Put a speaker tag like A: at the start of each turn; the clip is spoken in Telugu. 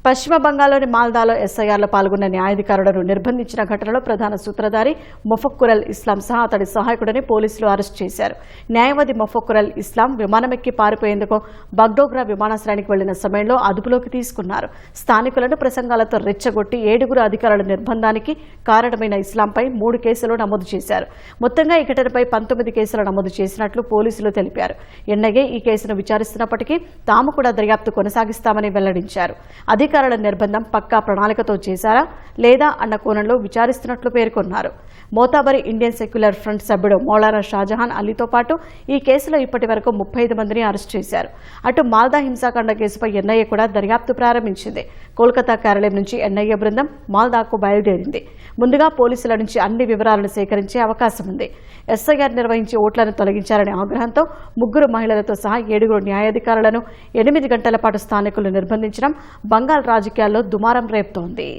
A: పశ్చిమ బంగాల్లోని మాల్దాలో ఎస్ఐఆర్లో పాల్గొన్న న్యాయాధికారులను నిర్బంధించిన ఘటనలో ప్రధాన సూత్రధారి మొఫక్కురల్ ఇస్లాం సహా అతడి సహాయకుడిని పోలీసులు అరెస్టు చేశారు. న్యాయవాది మొఫక్కురల్ ఇస్లాం విమానమెక్కి పారిపోయేందుకు బగ్డోగ్రా విమానాశ్రయానికి వెళ్లిన సమయంలో అదుపులోకి తీసుకున్నారు. స్థానికులను ప్రసంగాలతో రెచ్చగొట్టి 7 అధికారుల నిర్బంధానికి కారణమైన ఇస్లాంపై 3 కేసులు నమోదు చేశారు. మొత్తంగా ఈ ఘటనపై 19 కేసులు నమోదు చేసినట్లు పోలీసులు తెలిపారు. ఎన్ఐఏ ఈ కేసును విచారిస్తున్నప్పటికీ తాము కూడా దర్యాప్తు కొనసాగిస్తామని వెల్లడించారు. అధికారుల నిర్బంధం పక్కా ప్రణాళికతో చేశారా లేదా అన్న కోణంలో విచారిస్తున్నట్లు పేర్కొన్నారు. మోతాబరి ఇండియన్ సెక్యులర్ ఫ్రంట్ సభ్యుడు మౌలానా షాజహాన్ అలీతో పాటు ఈ కేసులో ఇప్పటి వరకు 35 మందిని అరెస్టు చేశారు. అటు మాల్దా హింసాకాండ కేసుపై ఎన్ఐఏ కూడా దర్యాప్తు ప్రారంభించింది. కోల్కతా కార్యాలయం నుంచి ఎన్ఐఏ బృందం మాల్దాకు బయలుదేరింది. ముందుగా పోలీసుల నుంచి అన్ని వివరాలను సేకరించే అవకాశం ఉంది. ఎస్ఐఆర్ నిర్వహించి ఓట్లను తొలగించారనే ఆగ్రహంతో 3 మహిళలతో సహా 7 న్యాయాధికారులను 8 గంటల పాటు స్థానికులు నిర్బంధించడం బంగాల్ రాజకీయాల్లో దుమారం రేపుతోంది.